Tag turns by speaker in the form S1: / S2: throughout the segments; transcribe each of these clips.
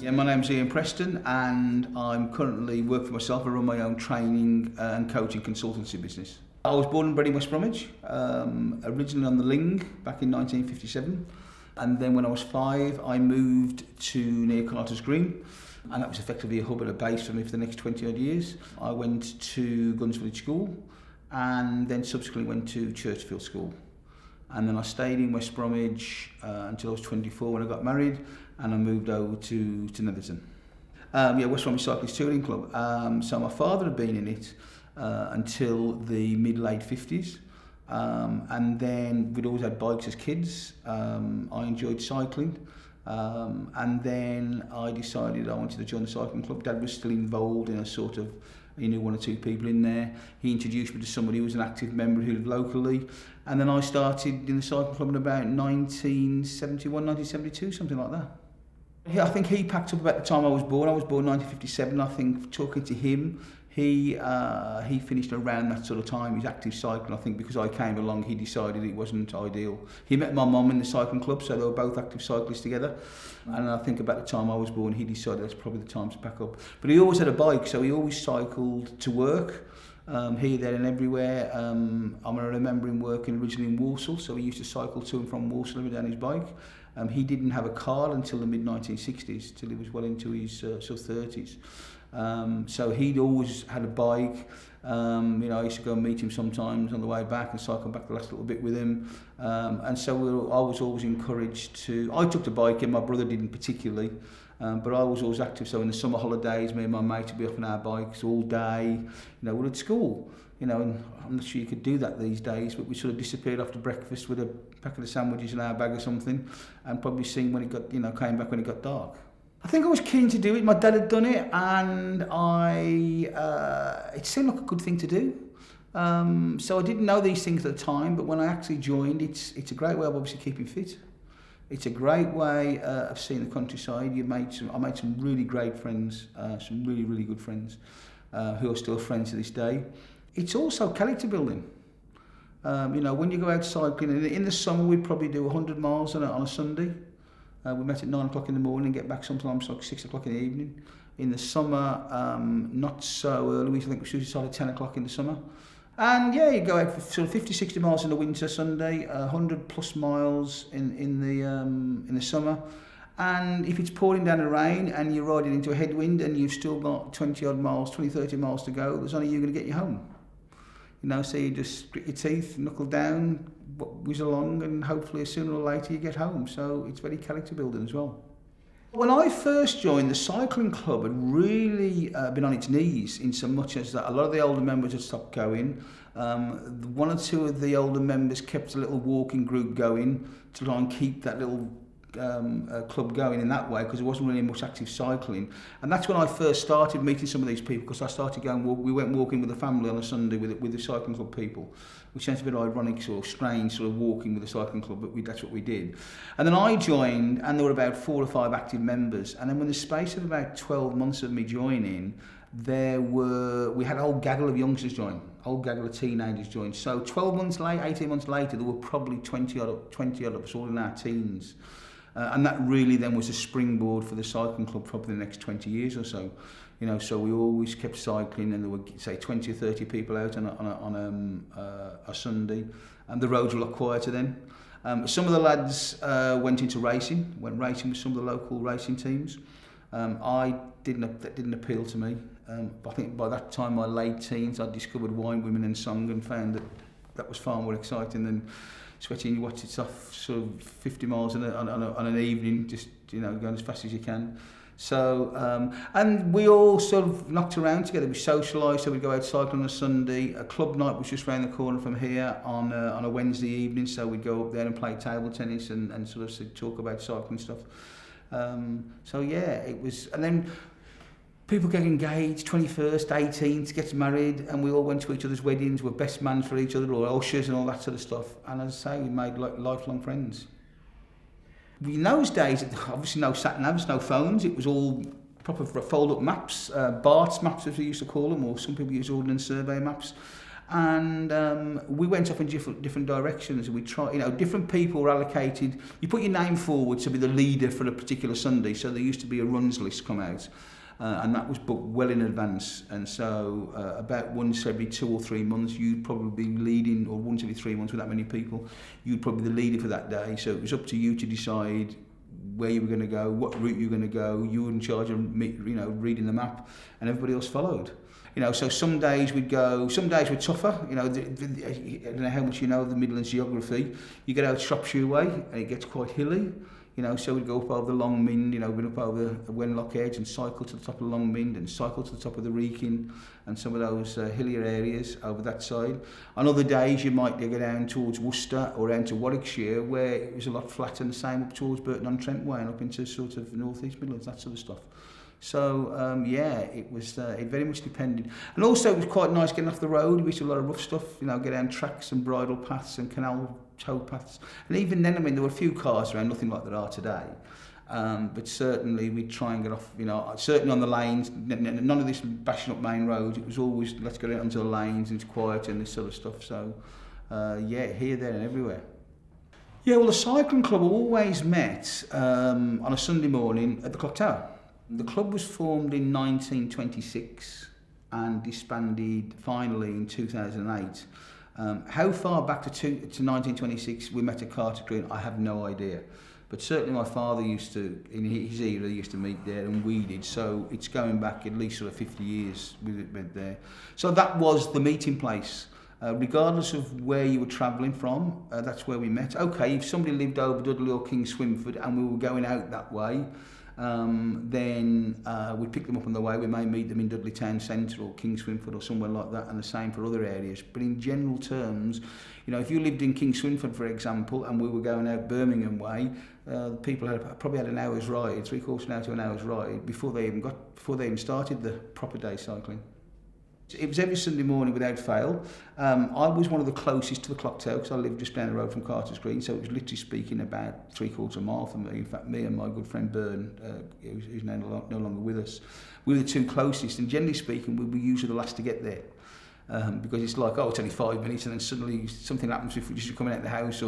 S1: Yeah, my name's Preston, and I'm currently working for myself. I run my own training and coaching consultancy business. I was born and bred in West Bromwich, originally on the Ling back in 1957, and then when I was 5 I moved to near Carter's Green, and that was effectively a hub and a base for me for the next 20 odd years. I went to Guns Village School and then subsequently went to Churchfield School. And then I stayed in West Bromwich until I was 24 when I got married, and I moved over to Netherton. West Bromwich Cyclists Touring Club. So my father had been in it until the mid-late 50s. And then we'd always had bikes as kids. I enjoyed cycling. And then I decided I wanted to join the cycling club. Dad was still involved in a sort of, he knew 1 or 2 people in there. He introduced me to somebody who was an active member who lived locally. And then I started in the cycling club in about 1971, 1972, something like that. Yeah, I think he packed up about the time I was born. I was born in 1957. I think talking to him, he finished around that sort of time. He's active cycling. I think because I came along, he decided it wasn't ideal. He met my mum in the cycling club, so they were both active cyclists together. And I think about the time I was born, he decided that's probably the time to pack up. But he always had a bike, so he always cycled to work, here, there and everywhere. I remember him working originally in Walsall, so he used to cycle to and from Walsall every day on his bike. He didn't have a car until the mid-1960s, till he was well into his sort of 30s. So he'd always had a bike. I used to go and meet him sometimes on the way back and cycle back the last little bit with him. And so I was always encouraged to... I took the bike in, my brother didn't particularly, but I was always active. So in the summer holidays, me and my mate would be off on our bikes all day. We're at school. And I'm not sure you could do that these days, but we sort of disappeared after breakfast with a packet of sandwiches in our bag or something, and probably seen when it got, came back when it got dark. I think I was keen to do it. My dad had done it, and it seemed like a good thing to do. So I didn't know these things at the time, but when I actually joined, it's a great way of obviously keeping fit. It's a great way of seeing the countryside. I made some really great friends, some really, really good friends, who are still friends to this day. It's also character building. When you go out cycling, in the summer we'd probably do 100 miles on a Sunday. We met at 9 o'clock in the morning and get back sometimes like 6 o'clock in the evening. In the summer, not so early. We think we should start at 10 o'clock in the summer. And yeah, you go out for sort of 50, 60 miles in the winter Sunday, 100 plus miles in the summer. And if it's pouring down the rain and you're riding into a headwind and you've still got 20 odd miles, 20, 30 miles to go, there's only you going to get you home. So you just grit your teeth, knuckle down, whiz along, and hopefully sooner or later you get home. So it's very character building as well. When I first joined, the cycling club had really been on its knees in so much as that a lot of the older members had stopped going. 1 or 2 of the older members kept a little walking group going to try and keep that little club going in that way, because there wasn't really much active cycling. And that's when I first started meeting some of these people, because I started going, we went walking with the family on a Sunday with the cycling club people, which sounds a bit ironic, sort of strange, sort of walking with the cycling club, but that's what we did. And then I joined, and there were about 4 or 5 active members. And then within the space of about 12 months of me joining, we had a whole gaggle of youngsters join, a whole gaggle of teenagers join. So 12 months later, 18 months later, there were probably 20 odd of us all in our teens. And that really then was a springboard for the cycling club for the next 20 years or so. So we always kept cycling, and there were, say, 20 or 30 people out on a Sunday, and the roads were a lot quieter then. Some of the lads went into racing, went racing with some of the local racing teams. That didn't appeal to me. I think by that time, my late teens, I'd discovered wine, women and song, and found that was far more exciting than sweating your watches off sort of 50 miles on an evening, just going as fast as you can. So and we all sort of knocked around together. We socialised, so we'd go out cycling on a Sunday. A club night was just round the corner from here on a Wednesday evening, so we'd go up there and play table tennis and sort of talk about cycling stuff. So yeah, it was, and then people get engaged, 21st, 18th, gets married, and we all went to each other's weddings, were best man for each other, or ushers and all that sort of stuff. And as I say, we made lifelong friends. In those days, obviously no sat-navs, no phones, it was all proper fold-up maps, Bart's maps as we used to call them, or some people use ordnance survey maps. And we went off in different directions, and we tried, different people were allocated. You put your name forward to be the leader for a particular Sunday, so there used to be a runs list come out, and that was booked well in advance. And so about once every 2 or 3 months, you'd probably be leading, or once every 3 months with that many people, you'd probably be the leader for that day. So it was up to you to decide where you were going to go, what route you were going to go. You were in charge of reading the map, and everybody else followed. So some days we'd go, some days were tougher. I don't know how much you know of the Midlands geography. You get out Shropshire way and it gets quite hilly. So we'd go up over the Long Mind, we'd up over the Wenlock Edge and cycle to the top of the Long Mind and cycle to the top of the Wrekin and some of those hillier areas over that side. On other days you might go down towards Worcester or down to Warwickshire, where it was a lot flatter, and the same up towards Burton-on-Trent way and up into sort of North East Midlands, that sort of stuff. So it was. It very much depended, and also it was quite nice getting off the road. We used to do a lot of rough stuff, get down tracks and bridle paths and canal tow paths. And even then, there were a few cars around, nothing like there are today. But certainly we'd try and get off. Certainly on the lanes. None of this bashing up main roads. It was always let's get out onto the lanes and it's quiet and this sort of stuff. So here, there, and everywhere. Yeah, well, the cycling club always met on a Sunday morning at the Clock Tower. The club was formed in 1926 and disbanded finally in 2008. How far back to 1926 we met at Carter Green, I have no idea. But certainly my father used to, in his era, used to meet there, and we did. So it's going back at least sort of 50 years we went there. So that was the meeting place. Regardless of where you were travelling from, that's where we met. Okay, if somebody lived over Dudley or King Swinford and we were going out that way, then we'd pick them up on the way. We may meet them in Dudley Town Centre or King Swinford or somewhere like that, and the same for other areas. But in general terms, if you lived in King Swinford, for example, and we were going out Birmingham way, people probably had an hour's ride, 3/4 an hour to an hour's ride before they even started the proper day cycling. It was every Sunday morning without fail. I was one of the closest to the Clock Tower because I lived just down the road from Carter's Green, so it was literally speaking about 3/4 mile from me. In fact, me and my good friend Byrne, who's now no longer with us, we were the two closest, and generally speaking, we were usually the last to get there. Because it's like, it's only 5 minutes, and then suddenly something happens if you're just coming out of the house,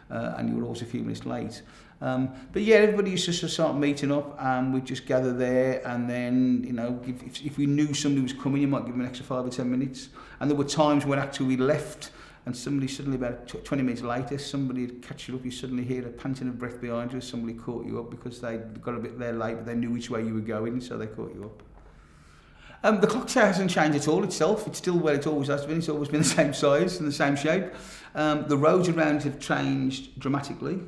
S1: and you were always a few minutes late. But yeah, everybody used to start meeting up, and we'd just gather there, and then, if we knew somebody was coming, you might give them an extra 5 or 10 minutes. And there were times when actually we left, and somebody suddenly, about 20 minutes later, somebody would catch you up, you suddenly hear a panting of breath behind you, somebody caught you up because they got a bit there late, but they knew which way you were going, so they caught you up. The Clock Tower hasn't changed at all itself. It's still where it always has been. It's always been the same size and the same shape. The roads around have changed dramatically.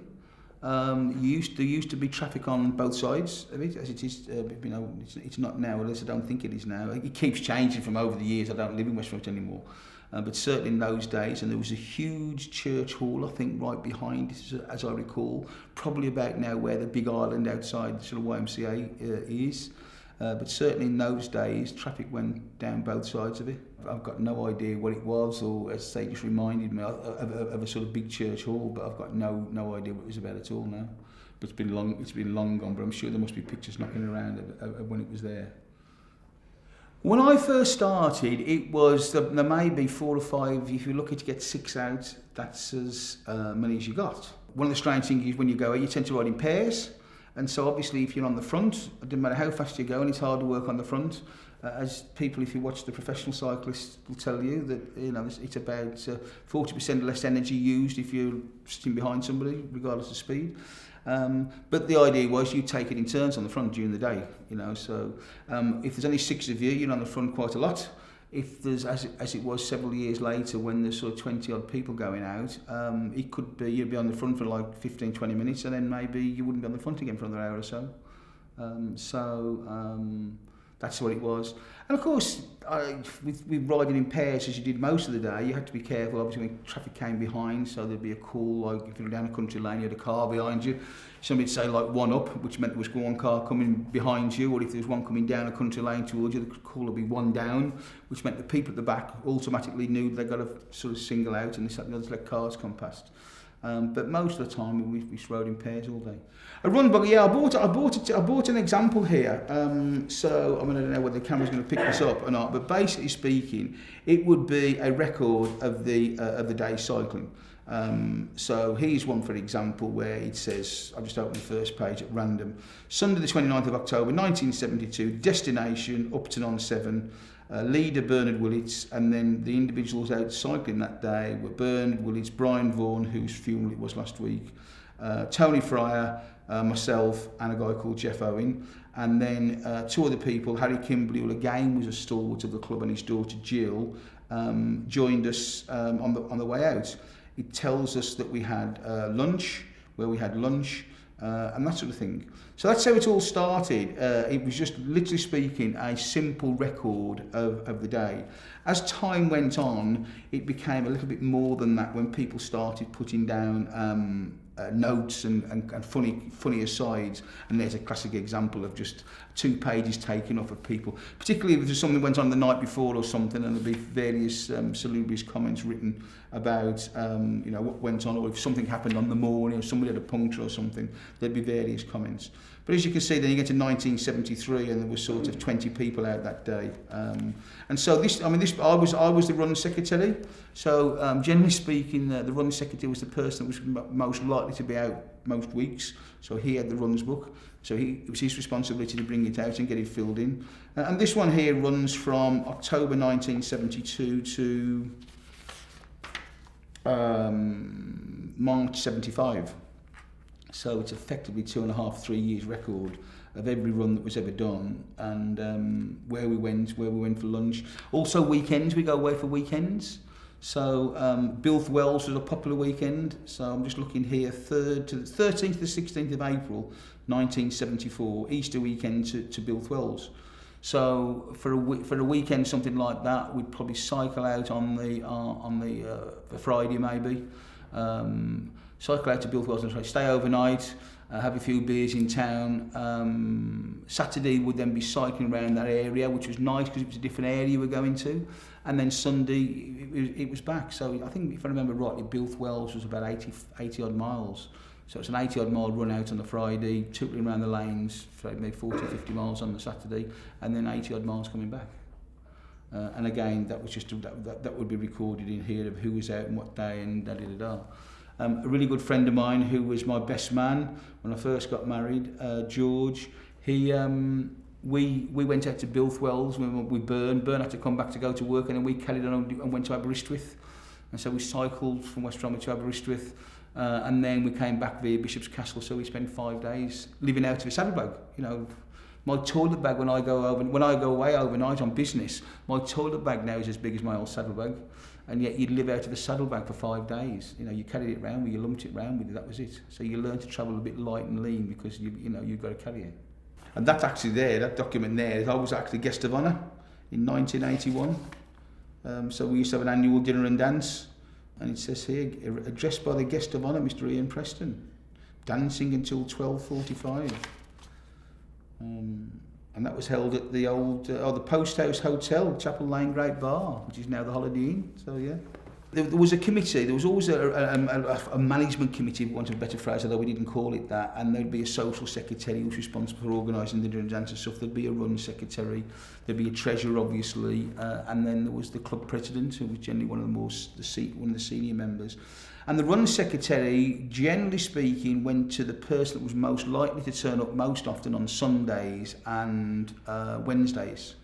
S1: There used to be traffic on both sides of it, as it is. It's not now. At least I don't think it is now. It keeps changing from over the years. I don't live in West Bromwich anymore. But certainly in those days, and there was a huge church hall, I think, right behind it, as I recall, probably about now where the big island outside the sort of YMCA is. But certainly in those days, traffic went down both sides of it. I've got no idea what it was, or as I say, just reminded me of a sort of big church hall, but I've got no idea what it was about at all now. But it's been long gone, but I'm sure there must be pictures knocking around of when it was there. When I first started, it was, there may be 4 or 5, if you're lucky to get 6 out, that's as many as you got. One of the strange things is when you go out, you tend to ride in pairs. And so obviously if you're on the front, it doesn't matter how fast you go, and it's hard to work on the front. As people, if you watch the professional cyclists, will tell you that it's about 40% less energy used if you're sitting behind somebody, regardless of speed. But the idea was you take it in turns on the front during the day. So if there's only 6 of you, you're on the front quite a lot. If there's, as it was several years later, when there's sort of 20 odd people going out, it could be you'd be on the front for like 15-20 minutes, and then maybe you wouldn't be on the front again for another hour or so. That's what it was. And of course, with riding in pairs, as you did most of the day, you had to be careful. Obviously, when traffic came behind, so there'd be a call, like if you were down a country lane, you had a car behind you. Somebody'd say like one up, which meant there was one car coming behind you, or if there was one coming down a country lane towards you, the call would be one down, which meant the people at the back automatically knew they got to sort of single out, and this and others let cars come past. But most of the time we rode in pairs all day. A run buggy, yeah. I bought an example here. So I don't know whether the camera's going to pick this up or not. But basically speaking, it would be a record of the day cycling. So here's one, for example, where it says, I'll just open the first page at random. Sunday the 29th of October 1972, destination Upton-on-Severn, leader Bernard Willits, and then the individuals out cycling that day were Bernard Willits, Brian Vaughan, whose funeral it was last week, Tony Fryer, myself, and a guy called Jeff Owen, and then two other people, Harry Kimberley, who again was a stalwart of the club, and his daughter Jill joined us on the way out. It tells us that we had lunch, and that sort of thing. So that's how it all started. It was just, literally speaking, a simple record of the day. As time went on, it became a little bit more than that when people started putting down notes and funny asides. And there's a classic example of just 2 pages taken off of people, particularly if there's something that went on the night before or something, and there'll be various salubrious comments written about what went on, or if something happened on the morning, or somebody had a puncture or something, there'd be various comments. But as you can see, then you get to 1973, and there were sort of 20 people out that day. And so I was the run secretary. So generally speaking, the run secretary was the person that was most likely to be out most weeks. So he had the runs book. So it was his responsibility to bring it out and get it filled in. And this one here runs from October 1972 to March 75. So it's effectively 2.5, 3 years record of every run that was ever done, and where we went for lunch. Also weekends, we go away for weekends. So Bilth Wells was a popular weekend. So I'm just looking here, 3rd to the 13th to the 16th of April 1974, Easter weekend to Bilth Wells. So for a weekend, something like that, we'd probably cycle out on the Friday maybe. Cycle out to Bilth Wells and stay overnight, have a few beers in town. Saturday would then be cycling around that area, which was nice because it was a different area we're going to. And then Sunday, it was back. So I think, if I remember rightly, Bilth Wells was about 80 odd miles. So it's an 80 odd mile run out on the Friday, tootling around the lanes, for maybe 40, 50 miles on the Saturday, and then 80 odd miles coming back. And again, that was just that would be recorded in here of who was out and what day and da-da-da-da. A really good friend of mine who was my best man when I first got married, George, we went out to Bilth Wells with Bern had to come back to go to work, and then we carried on and went to Aberystwyth. And so we cycled from West Bromwich to Aberystwyth, and then we came back via Bishop's Castle, so we spent 5 days living out of a saddlebag. My toilet bag when I go away overnight on business, my toilet bag now is as big as my old saddlebag. And yet you'd live out of the saddlebag for 5 days. You carried it around with you, lumped it around with you, that was it. So you learn to travel a bit light and lean because you've got to carry it. And that's actually there, that document there, I was actually guest of honour in 1981. So we used to have an annual dinner and dance, and it says here, addressed by the guest of honour, Mr. Ian Preston, dancing until 12:45. And that was held at the old, the Post House Hotel, Chapel Lane Great Bar, which is now the Holiday Inn. So yeah, there was a committee. There was always a management committee, for want of a better phrase, although we didn't call it that. And there'd be a social secretary who was responsible for organising the dinner and dance and stuff. There'd be a run secretary. There'd be a treasurer, obviously, and then there was the club president, who was generally one of the senior members. And the run secretary, generally speaking, went to the person that was most likely to turn up most often on Sundays and Wednesdays.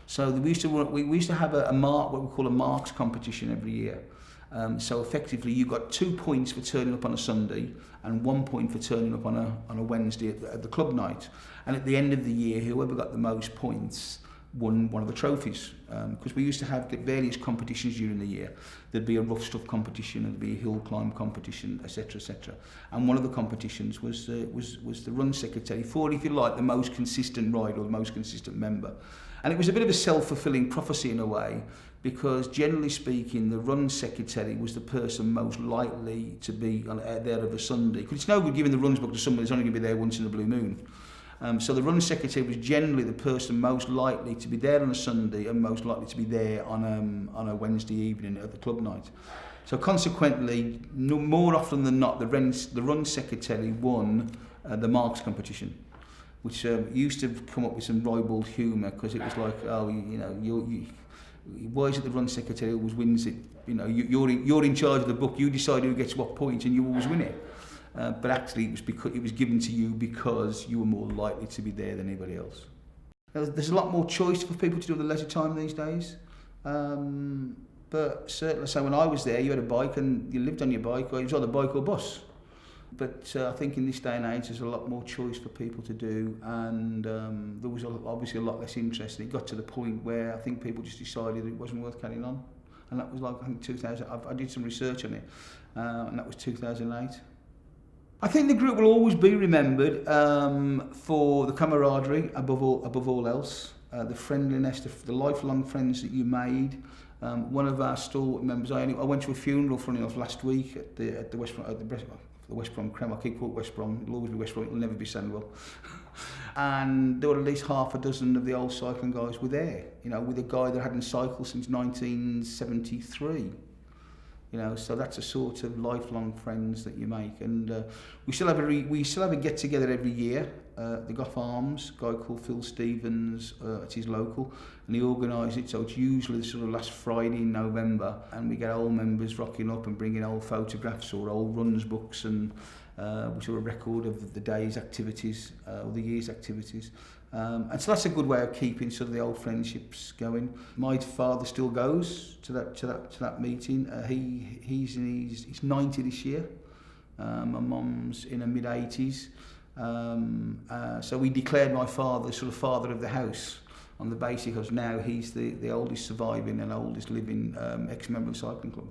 S1: So we used to have what we call a marks competition every year. So effectively, you got 2 points for turning up on a Sunday and 1 point for turning up on a Wednesday at the club night. And at the end of the year, whoever got the most points won one of the trophies, because we used to have various competitions during the year. There'd be a rough stuff competition, there'd be a hill climb competition, etc., etc. And one of the competitions was the run secretary for, if you like, the most consistent rider or the most consistent member. And it was a bit of a self-fulfilling prophecy in a way, because generally speaking, the run secretary was the person most likely to be there of a Sunday. Because it's no good giving the runs book to someone who's only going to be there once in a blue moon. So the run secretary was generally the person most likely to be there on a Sunday and most likely to be there on a Wednesday evening at the club night. So consequently, more often than not, the run secretary won the marks competition, which used to come up with some ribald humour, because it was like, oh, why is it the run secretary always wins it? You know, you're in charge of the book. You decide who gets what point, and you always win it. But actually, it was given to you because you were more likely to be there than anybody else. Now, there's a lot more choice for people to do in the leisure time these days. But certainly, so when I was there, you had a bike and you lived on your bike, or it was either bike or bus. But I think in this day and age, there's a lot more choice for people to do, and there was obviously a lot less interest. And it got to the point where I think people just decided it wasn't worth carrying on. And that was like, I think 2000. I did some research on it, and that was 2008. I think the group will always be remembered for the camaraderie above all else, the friendliness, the lifelong friends that you made. One of our stalwart members, I went to a funeral, funny enough, last week at the West Brom Creme. I keep calling it West Brom. It'll always be West Brom. It'll never be Sandwell. And there were at least half a dozen of the old cycling guys were there. You know, with a guy that hadn't cycled since 1973. You know, so that's a sort of lifelong friends that you make, and we still have a get together every year. The Goff Arms, a guy called Phil Stevens, it's his local, and he organises it. So it's usually the sort of last Friday in November, and we get old members rocking up and bringing old photographs or old runs books, and we sort of record of the day's activities or the year's activities. And so that's a good way of keeping sort of the old friendships going. My father still goes to that meeting. He's 90 this year. My mum's in her mid-80s. So we declared my father sort of father of the house on the basis of now he's the oldest surviving and oldest living ex-member of the cycling club.